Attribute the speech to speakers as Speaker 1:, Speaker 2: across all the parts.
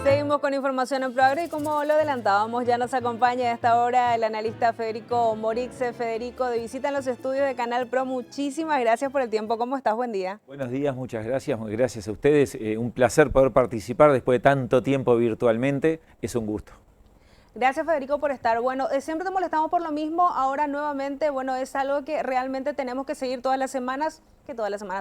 Speaker 1: Seguimos con información en ProAgro y como lo adelantábamos, ya nos acompaña a esta hora el analista Federico Morix. Federico, de visita en los estudios de Canal Pro, muchísimas gracias por el tiempo. ¿Cómo estás? Buen día.
Speaker 2: Buenos días, muchas gracias a ustedes. Un placer poder participar después de tanto tiempo virtualmente, es un gusto.
Speaker 1: Gracias, Federico, por estar. Bueno, siempre te molestamos por lo mismo, ahora nuevamente, bueno, es algo que realmente tenemos que seguir todas las semanas,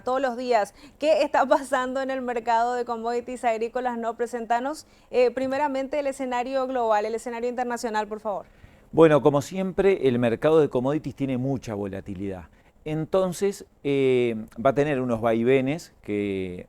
Speaker 1: todos los días. ¿Qué está pasando en el mercado de commodities agrícolas? No, presentanos primeramente el escenario global, el escenario internacional, por favor.
Speaker 2: Bueno, como siempre, el mercado de commodities tiene mucha volatilidad. Entonces, va a tener unos vaivenes que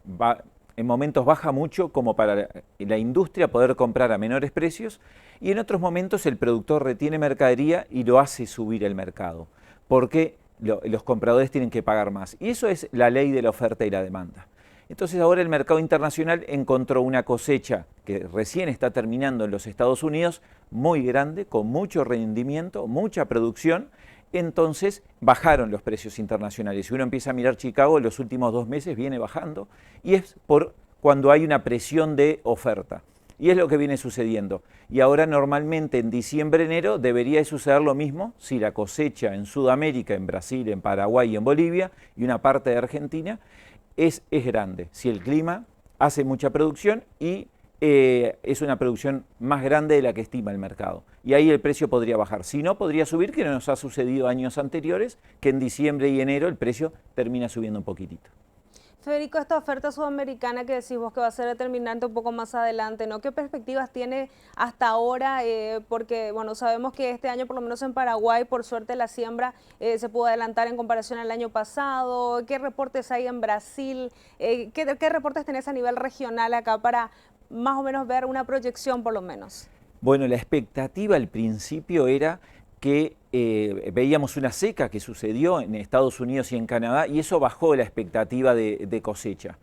Speaker 2: en momentos baja mucho como para la industria poder comprar a menores precios y en otros momentos el productor retiene mercadería y lo hace subir el mercado, porque los compradores tienen que pagar más. Y eso es la ley de la oferta y la demanda. Entonces ahora el mercado internacional encontró una cosecha que recién está terminando en los Estados Unidos, muy grande, con mucho rendimiento, mucha producción. Entonces bajaron los precios internacionales. Si uno empieza a mirar Chicago, en los últimos 2 meses viene bajando y es por cuando hay una presión de oferta. Y es lo que viene sucediendo. Y ahora normalmente en diciembre, enero debería suceder lo mismo si la cosecha en Sudamérica, en Brasil, en Paraguay y en Bolivia y una parte de Argentina es grande. Si el clima hace mucha producción y es una producción más grande de la que estima el mercado. Y ahí el precio podría bajar. Si no, podría subir, que nos ha sucedido años anteriores, que en diciembre y enero el precio termina subiendo un poquitito.
Speaker 1: Federico, esta oferta sudamericana que decís vos que va a ser determinante un poco más adelante, ¿no? ¿Qué perspectivas tiene hasta ahora? Porque, bueno, sabemos que este año, por lo menos en Paraguay, por suerte la siembra se pudo adelantar en comparación al año pasado. ¿Qué reportes hay en Brasil? ¿Qué reportes tenés a nivel regional acá para más o menos ver una proyección por lo menos?
Speaker 2: Bueno, la expectativa al principio era que veíamos una seca que sucedió en Estados Unidos y en Canadá y eso bajó la expectativa de cosecha.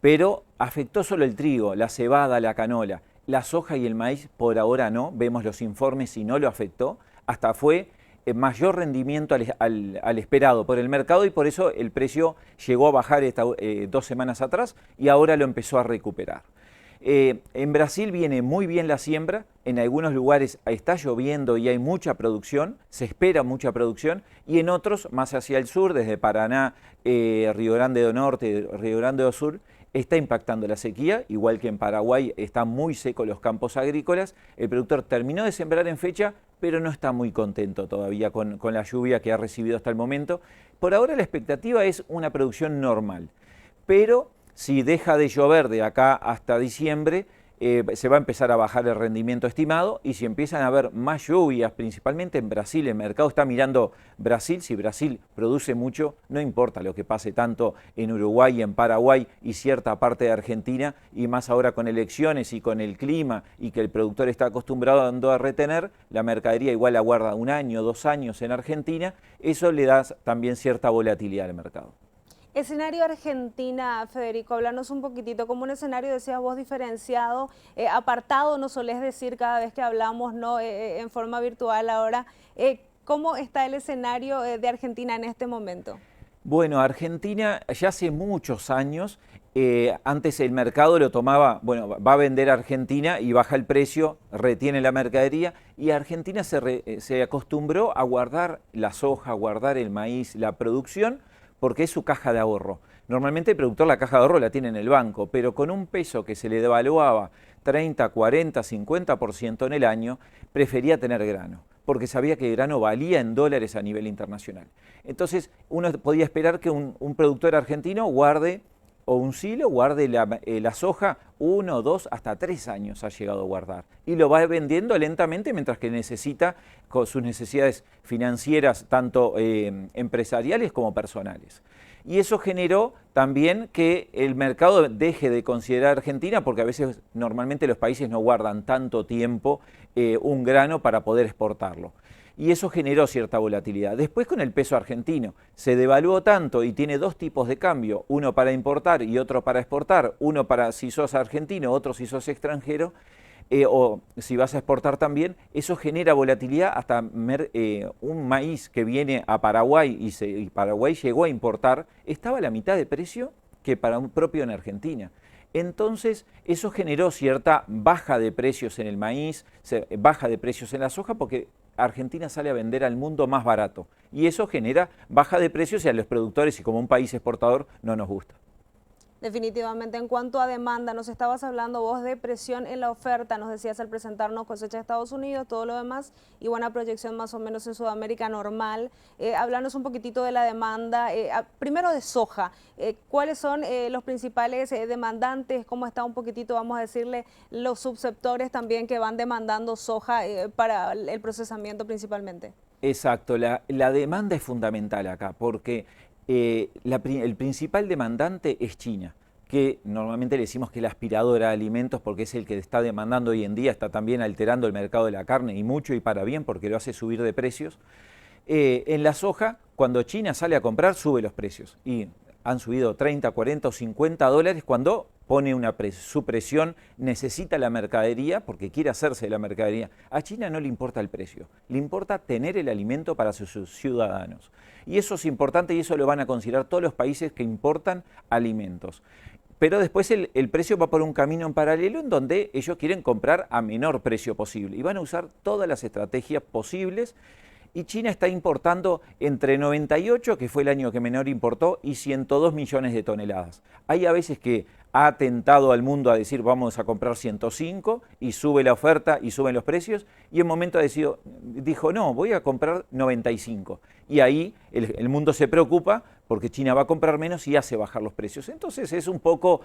Speaker 2: Pero afectó solo el trigo, la cebada, la canola, la soja y el maíz por ahora no, vemos los informes y no lo afectó, hasta fue mayor rendimiento al esperado por el mercado y por eso el precio llegó a bajar 2 semanas atrás y ahora lo empezó a recuperar. En Brasil viene muy bien la siembra, en algunos lugares está lloviendo y hay mucha producción, se espera mucha producción, y en otros, más hacia el sur, desde Paraná, Río Grande do Norte, Río Grande do Sur, está impactando la sequía, igual que en Paraguay están muy secos los campos agrícolas. El productor terminó de sembrar en fecha, pero no está muy contento todavía con la lluvia que ha recibido hasta el momento. Por ahora la expectativa es una producción normal, pero si deja de llover de acá hasta diciembre, se va a empezar a bajar el rendimiento estimado y si empiezan a haber más lluvias, principalmente en Brasil, el mercado está mirando Brasil, si Brasil produce mucho, no importa lo que pase tanto en Uruguay, en Paraguay y cierta parte de Argentina, y más ahora con elecciones y con el clima y que el productor está acostumbrado a retener, la mercadería igual la guarda 1 año, 2 años en Argentina, eso le da también cierta volatilidad al mercado.
Speaker 1: Escenario Argentina, Federico, hablarnos un poquitito, como un escenario, decías vos, diferenciado, apartado, nos solés decir cada vez que hablamos, ¿no? En forma virtual ahora. ¿Cómo está el escenario de Argentina en este momento?
Speaker 2: Bueno, Argentina ya hace muchos años, antes el mercado lo tomaba, bueno, va a vender Argentina y baja el precio, retiene la mercadería y Argentina se acostumbró a guardar la soja, a guardar el maíz, la producción, porque es su caja de ahorro. Normalmente el productor la caja de ahorro la tiene en el banco, pero con un peso que se le devaluaba 30, 40, 50% en el año, prefería tener grano, porque sabía que el grano valía en dólares a nivel internacional. Entonces uno podía esperar que un productor argentino guarde, o un silo, guarde la soja 1, 2, hasta 3 años ha llegado a guardar. Y lo va vendiendo lentamente mientras que necesita con sus necesidades financieras, tanto empresariales como personales. Y eso generó también que el mercado deje de considerar a Argentina, porque a veces normalmente los países no guardan tanto tiempo un grano para poder exportarlo. Y eso generó cierta volatilidad. Después con el peso argentino se devaluó tanto y tiene 2 tipos de cambio, uno para importar y otro para exportar, uno para si sos argentino, otro si sos extranjero, o si vas a exportar también, eso genera volatilidad hasta un maíz que viene a Paraguay y Paraguay llegó a importar, estaba a la mitad de precio que para un propio en Argentina. Entonces, eso generó cierta baja de precios en el maíz, baja de precios en la soja, porque Argentina sale a vender al mundo más barato. Y eso genera baja de precios y a los productores, y como un país exportador, no nos gusta.
Speaker 1: Definitivamente, en cuanto a demanda, nos estabas hablando vos de presión en la oferta, nos decías al presentarnos cosecha de Estados Unidos, todo lo demás, y buena proyección más o menos en Sudamérica normal. Háblanos un poquitito de la demanda, primero de soja, ¿cuáles son los principales demandantes? ¿Cómo está un poquitito, vamos a decirle, los subsectores también que van demandando soja para el procesamiento principalmente?
Speaker 2: Exacto, la demanda es fundamental acá, porque el principal demandante es China, que normalmente le decimos que es la aspiradora de alimentos porque es el que está demandando hoy en día, está también alterando el mercado de la carne y mucho y para bien porque lo hace subir de precios. En la soja, cuando China sale a comprar, sube los precios y han subido 30, 40 o 50 dólares cuando pone su presión, necesita la mercadería porque quiere hacerse la mercadería. A China no le importa el precio, le importa tener el alimento para sus ciudadanos. Y eso es importante y eso lo van a considerar todos los países que importan alimentos. Pero después el precio va por un camino en paralelo en donde ellos quieren comprar a menor precio posible y van a usar todas las estrategias posibles. Y China está importando entre 98, que fue el año que menor importó, y 102 millones de toneladas. Hay a veces que ha tentado al mundo a decir vamos a comprar 105 y sube la oferta y suben los precios, y en un momento dijo no, voy a comprar 95. Y ahí el mundo se preocupa porque China va a comprar menos y hace bajar los precios. Entonces es un poco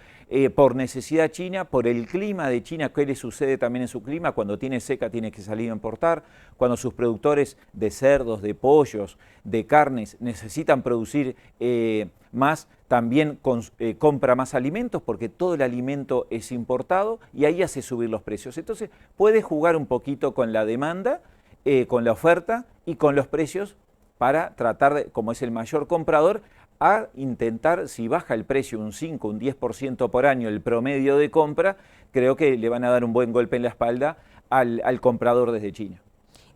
Speaker 2: por necesidad china, por el clima de China, qué le sucede también en su clima, cuando tiene seca tiene que salir a importar, cuando sus productores de cerdos, de pollos, de carnes necesitan producir más, también compra más alimentos porque todo el alimento es importado y ahí hace subir los precios. Entonces puede jugar un poquito con la demanda, con la oferta y con los precios para tratar, como es el mayor comprador, a intentar, si baja el precio un 5, un 10% por año, el promedio de compra, creo que le van a dar un buen golpe en la espalda al comprador desde China.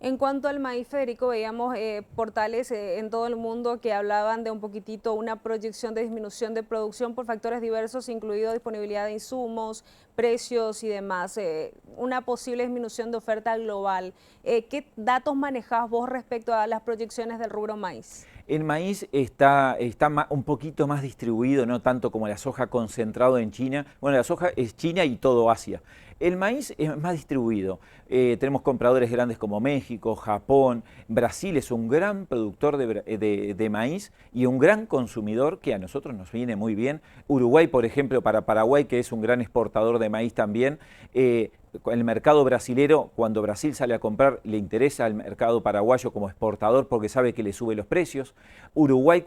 Speaker 1: En cuanto al maíz, Federico, veíamos portales en todo el mundo que hablaban de un poquitito una proyección de disminución de producción por factores diversos, incluido disponibilidad de insumos, precios y demás, una posible disminución de oferta global. ¿Qué datos manejás vos respecto a las proyecciones del rubro maíz?
Speaker 2: El maíz está un poquito más distribuido, no tanto como la soja concentrado en China. Bueno, la soja es China y todo Asia. El maíz es más distribuido. Tenemos compradores grandes como México, Japón, Brasil es un gran productor de maíz y un gran consumidor que a nosotros nos viene muy bien. Uruguay, por ejemplo, para Paraguay, que es un gran exportador de maíz también. El mercado brasilero, cuando Brasil sale a comprar, le interesa al mercado paraguayo como exportador porque sabe que le sube los precios. Uruguay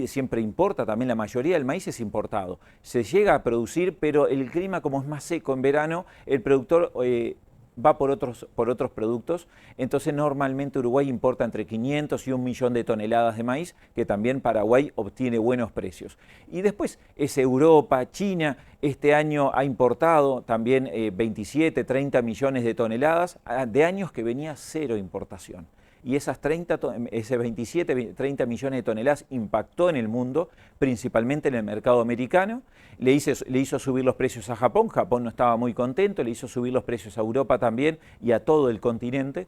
Speaker 2: siempre importa, también la mayoría del maíz es importado. Se llega a producir, pero el clima como es más seco en verano, el productor va por otros productos, entonces normalmente Uruguay importa entre 500 y 1 millón de toneladas de maíz, que también Paraguay obtiene buenos precios. Y después es Europa, China, este año ha importado también 27, 30 millones de toneladas, de años que venía cero importación. Y ese 27, 30 millones de toneladas impactó en el mundo, principalmente en el mercado americano, le hizo subir los precios a Japón no estaba muy contento, le hizo subir los precios a Europa también y a todo el continente,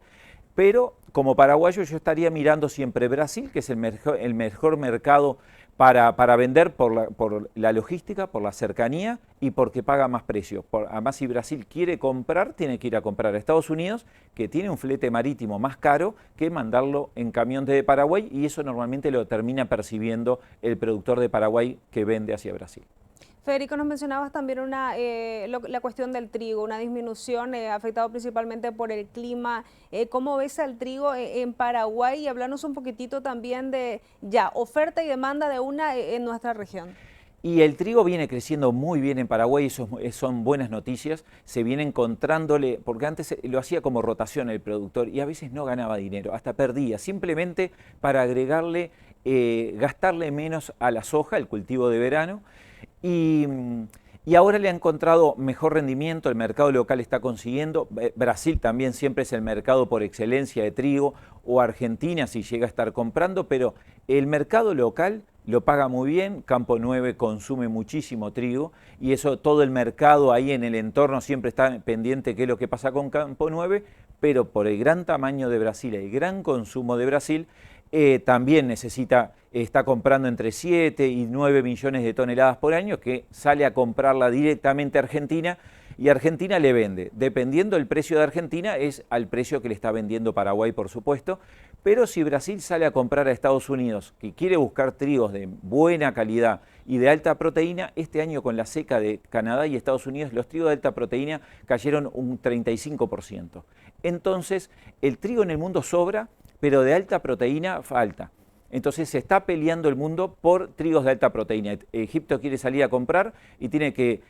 Speaker 2: pero como paraguayo yo estaría mirando siempre Brasil, que es el mejor mercado para vender por la logística, por la cercanía y porque paga más precio. Además, si Brasil quiere comprar, tiene que ir a comprar a Estados Unidos, que tiene un flete marítimo más caro que mandarlo en camión desde Paraguay, y eso normalmente lo termina percibiendo el productor de Paraguay que vende hacia Brasil.
Speaker 1: Federico, nos mencionabas también la cuestión del trigo, una disminución afectado principalmente por el clima. ¿Cómo ves al trigo en Paraguay? Y hablarnos un poquitito también de oferta y demanda de en nuestra región.
Speaker 2: Y el trigo viene creciendo muy bien en Paraguay, eso son buenas noticias, se viene encontrándole, porque antes lo hacía como rotación el productor y a veces no ganaba dinero, hasta perdía, simplemente para agregarle, gastarle menos a la soja, el cultivo de verano, y ahora le ha encontrado mejor rendimiento, el mercado local está consiguiendo, Brasil también siempre es el mercado por excelencia de trigo, o Argentina si llega a estar comprando, pero el mercado local lo paga muy bien, Campo 9 consume muchísimo trigo y eso todo el mercado ahí en el entorno siempre está pendiente qué es lo que pasa con Campo 9, pero por el gran tamaño de Brasil, el gran consumo de Brasil, también está comprando entre 7 y 9 millones de toneladas por año, que sale a comprarla directamente a Argentina, y Argentina le vende. Dependiendo del precio de Argentina, es al precio que le está vendiendo Paraguay, por supuesto, pero si Brasil sale a comprar a Estados Unidos, que quiere buscar trigos de buena calidad y de alta proteína, este año con la seca de Canadá y Estados Unidos, los trigos de alta proteína cayeron un 35%. Entonces, el trigo en el mundo sobra, pero de alta proteína falta. Entonces se está peleando el mundo por trigos de alta proteína. Egipto quiere salir a comprar y tiene que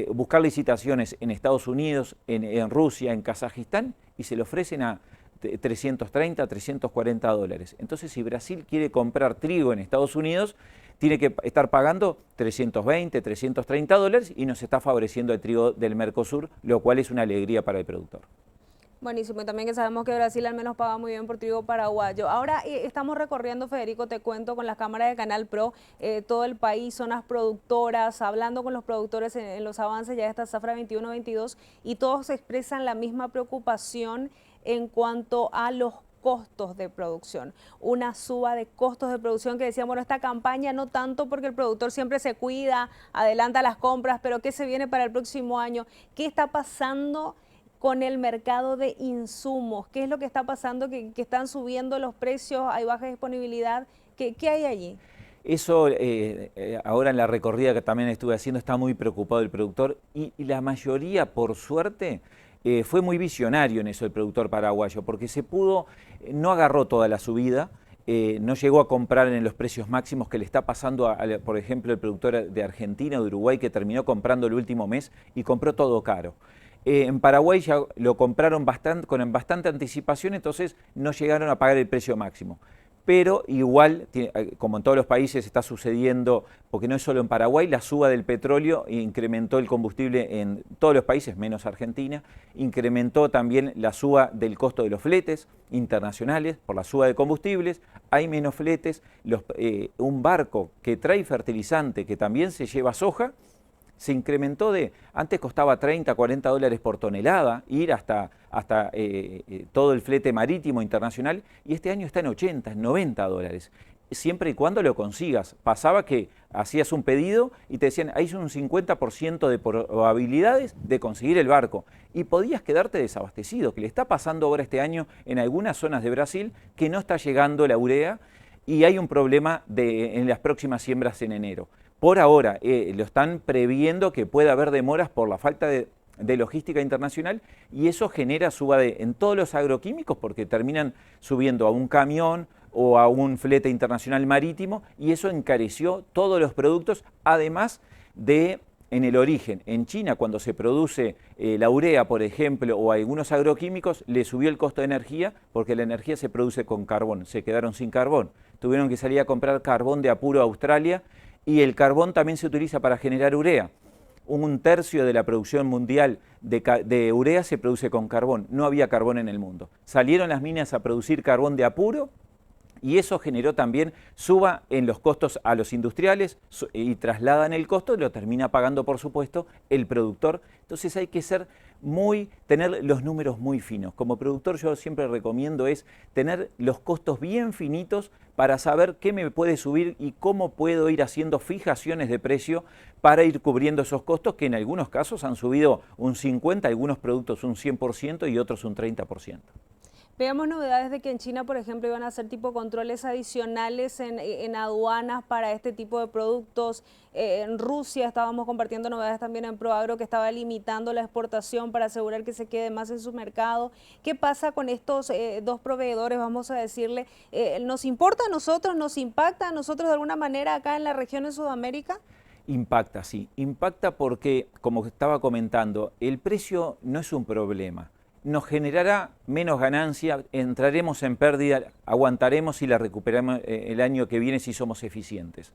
Speaker 2: buscar licitaciones en Estados Unidos, en Rusia, en Kazajistán, y se le ofrecen a 330, 340 dólares. Entonces, si Brasil quiere comprar trigo en Estados Unidos, tiene que estar pagando 320, 330 dólares y nos está favoreciendo el trigo del Mercosur, lo cual es una alegría para el productor.
Speaker 1: Buenísimo, y también que sabemos que Brasil al menos paga muy bien por trigo paraguayo. Ahora estamos recorriendo, Federico, te cuento, con las cámaras de Canal Pro, todo el país, zonas productoras, hablando con los productores en los avances ya de esta zafra 21-22, y todos expresan la misma preocupación en cuanto a los costos de producción, una suba de costos de producción que decían, bueno, esta campaña no tanto porque el productor siempre se cuida, adelanta las compras, pero ¿qué se viene para el próximo año? ¿Qué está pasando con el mercado de insumos? ¿Qué es lo que está pasando? Que están subiendo los precios, hay baja disponibilidad. ¿Qué hay allí?
Speaker 2: Eso, ahora en la recorrida que también estuve haciendo, está muy preocupado el productor y la mayoría, por suerte, fue muy visionario en eso el productor paraguayo, porque no agarró toda la subida, no llegó a comprar en los precios máximos que le está pasando, por ejemplo, el productor de Argentina o de Uruguay, que terminó comprando el último mes y compró todo caro. En Paraguay ya lo compraron con bastante anticipación, entonces no llegaron a pagar el precio máximo. Pero igual, como en todos los países está sucediendo, porque no es solo en Paraguay, la suba del petróleo incrementó el combustible en todos los países, menos Argentina, incrementó también la suba del costo de los fletes internacionales por la suba de combustibles, hay menos fletes, un barco que trae fertilizante, que también se lleva soja, se incrementó antes costaba 30, 40 dólares por tonelada, ir hasta todo el flete marítimo internacional, y este año está en 80, en 90 dólares, siempre y cuando lo consigas. Pasaba que hacías un pedido y te decían, hay un 50% de probabilidades de conseguir el barco, y podías quedarte desabastecido, que le está pasando ahora este año en algunas zonas de Brasil, que no está llegando la urea, y hay un problema en las próximas siembras en enero. Por ahora, lo están previendo que pueda haber demoras por la falta de logística internacional, y eso genera suba en todos los agroquímicos, porque terminan subiendo a un camión o a un flete internacional marítimo, y eso encareció todos los productos, además de en el origen. En China, cuando se produce la urea, por ejemplo, o algunos agroquímicos, le subió el costo de energía porque la energía se produce con carbón, se quedaron sin carbón. Tuvieron que salir a comprar carbón de apuro a Australia, y el carbón también se utiliza para generar urea. Un tercio de la producción mundial de urea se produce con carbón. No había carbón en el mundo. Salieron las minas a producir carbón de apuro, y eso generó también suba en los costos a los industriales, y trasladan el costo y lo termina pagando, por supuesto, el productor. Entonces hay que tener los números muy finos. Como productor yo siempre recomiendo tener los costos bien finitos para saber qué me puede subir y cómo puedo ir haciendo fijaciones de precio para ir cubriendo esos costos, que en algunos casos han subido un 50%, algunos productos un 100% y otros un 30%.
Speaker 1: Veamos novedades de que en China, por ejemplo, iban a hacer tipo controles adicionales en aduanas para este tipo de productos. En Rusia estábamos compartiendo novedades también en Proagro, que estaba limitando la exportación para asegurar que se quede más en su mercado. ¿Qué pasa con estos dos proveedores, vamos a decirle? ¿Nos importa a nosotros, nos impacta a nosotros de alguna manera acá en la región de Sudamérica?
Speaker 2: Impacta, sí. Impacta porque, como estaba comentando, el precio no es un problema. Nos generará menos ganancia, entraremos en pérdida, aguantaremos y la recuperamos el año que viene si somos eficientes.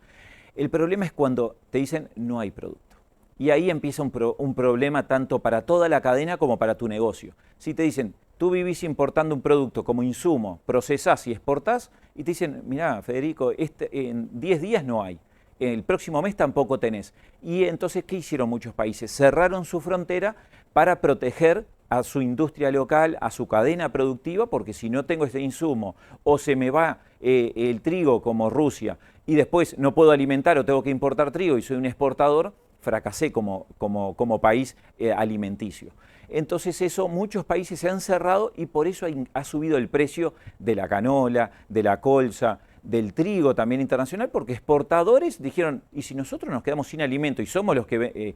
Speaker 2: El problema es cuando te dicen no hay producto. Y ahí empieza un problema tanto para toda la cadena como para tu negocio. Si te dicen tú vivís importando un producto como insumo, procesás y exportás, y te dicen, mirá, Federico, en 10 días no hay, el próximo mes tampoco tenés. Y entonces, ¿qué hicieron muchos países? Cerraron su frontera para proteger a su industria local, a su cadena productiva, porque si no tengo ese insumo o se me va el trigo como Rusia y después no puedo alimentar o tengo que importar trigo y soy un exportador, fracasé como país alimenticio. Entonces eso, muchos países se han cerrado y por eso ha subido el precio de la canola, de la colza, del trigo también internacional, porque exportadores dijeron, y si nosotros nos quedamos sin alimento y somos los que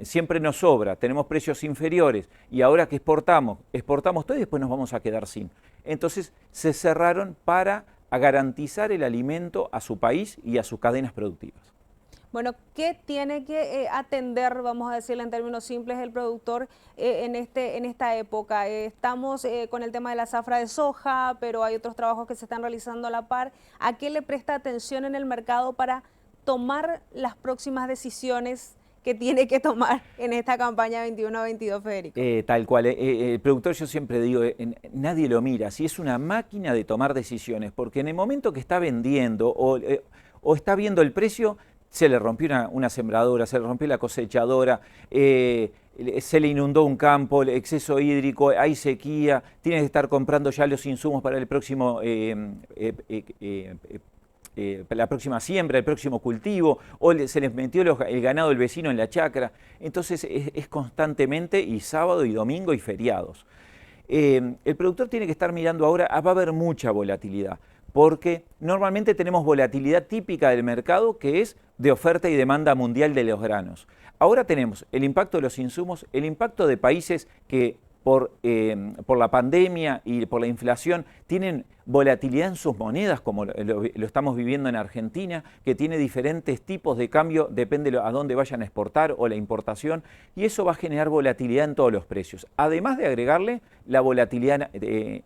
Speaker 2: siempre nos sobra, tenemos precios inferiores y ahora que exportamos todo y después nos vamos a quedar sin. Entonces se cerraron para garantizar el alimento a su país y a sus cadenas productivas.
Speaker 1: Bueno, ¿qué tiene que atender, vamos a decirle en términos simples, el productor en esta época? Estamos con el tema de la zafra de soja, pero hay otros trabajos que se están realizando a la par. ¿A qué le presta atención en el mercado para tomar las próximas decisiones que tiene que tomar en esta campaña 21-22, Federico?
Speaker 2: Tal cual, el productor, yo siempre digo, nadie lo mira, si es una máquina de tomar decisiones, porque en el momento que está vendiendo o está viendo el precio, se le rompió una sembradora, se le rompió la cosechadora, se le inundó un campo, exceso hídrico, hay sequía, tiene que estar comprando ya los insumos para el próximo, la próxima siembra, el próximo cultivo, o se les metió el ganado del vecino en la chacra. Entonces es constantemente, y sábado y domingo y feriados. El productor tiene que estar mirando ahora, va a haber mucha volatilidad, porque normalmente tenemos volatilidad típica del mercado que es de oferta y demanda mundial de los granos. Ahora tenemos el impacto de los insumos, el impacto de países que por la pandemia y por la inflación tienen volatilidad en sus monedas, como lo estamos viviendo en Argentina, que tiene diferentes tipos de cambio, depende a dónde vayan a exportar o la importación, y eso va a generar volatilidad en todos los precios, además de agregarle la volatilidad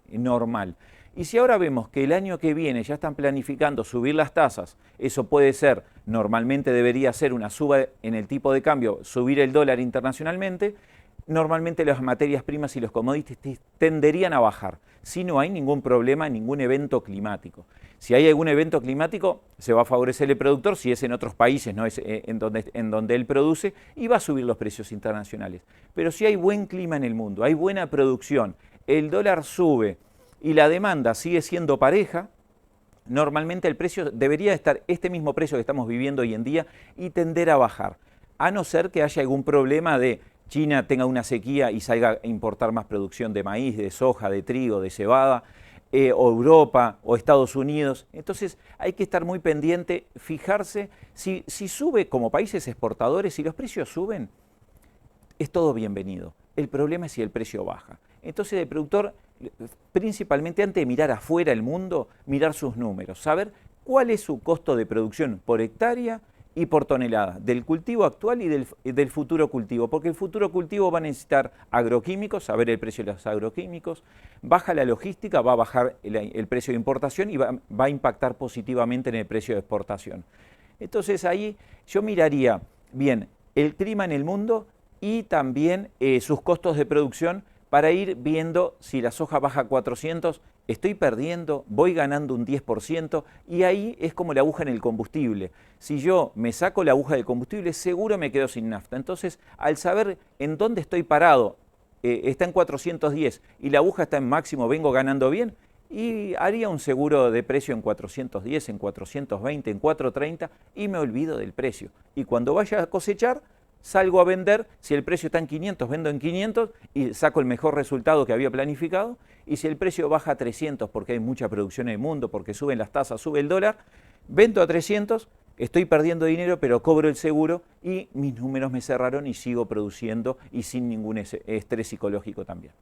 Speaker 2: normal. Y si ahora vemos que el año que viene ya están planificando subir las tasas, eso puede ser, normalmente debería ser una suba en el tipo de cambio, subir el dólar internacionalmente, normalmente las materias primas y los commodities tenderían a bajar, si no hay ningún problema, ningún evento climático. Si hay algún evento climático, se va a favorecer el productor, si es en otros países, no es en donde él produce, y va a subir los precios internacionales. Pero si hay buen clima en el mundo, hay buena producción, el dólar sube, y la demanda sigue siendo pareja, normalmente el precio debería estar este mismo precio que estamos viviendo hoy en día y tender a bajar, a no ser que haya algún problema de China tenga una sequía y salga a importar más producción de maíz, de soja, de trigo, de cebada, o Europa o Estados Unidos. Entonces hay que estar muy pendiente, fijarse si sube como países exportadores, si los precios suben, es todo bienvenido. El problema es si el precio baja. Entonces el productor, principalmente antes de mirar afuera el mundo, mirar sus números, saber cuál es su costo de producción por hectárea y por tonelada, del cultivo actual y del futuro cultivo, porque el futuro cultivo va a necesitar agroquímicos, saber el precio de los agroquímicos, baja la logística, va a bajar el precio de importación y va a impactar positivamente en el precio de exportación. Entonces ahí yo miraría bien el clima en el mundo y también sus costos de producción para ir viendo si la soja baja a 400, estoy perdiendo, voy ganando un 10%, y ahí es como la aguja en el combustible. Si yo me saco la aguja del combustible, seguro me quedo sin nafta. Entonces, al saber en dónde estoy parado, está en 410 y la aguja está en máximo, vengo ganando bien, y haría un seguro de precio en 410, en 420, en 430 y me olvido del precio. Y cuando vaya a cosechar, salgo a vender, si el precio está en 500, vendo en 500 y saco el mejor resultado que había planificado, y si el precio baja a 300 porque hay mucha producción en el mundo, porque suben las tasas, sube el dólar, vendo a 300, estoy perdiendo dinero pero cobro el seguro y mis números me cerraron y sigo produciendo y sin ningún estrés psicológico también.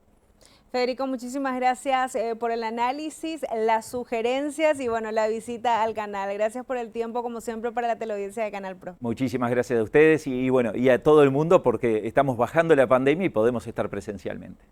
Speaker 1: Federico, muchísimas gracias por el análisis, las sugerencias y bueno, la visita al canal. Gracias por el tiempo, como siempre, para la teleaudiencia de Canal Pro.
Speaker 2: Muchísimas gracias a ustedes y bueno, y a todo el mundo porque estamos bajando la pandemia y podemos estar presencialmente.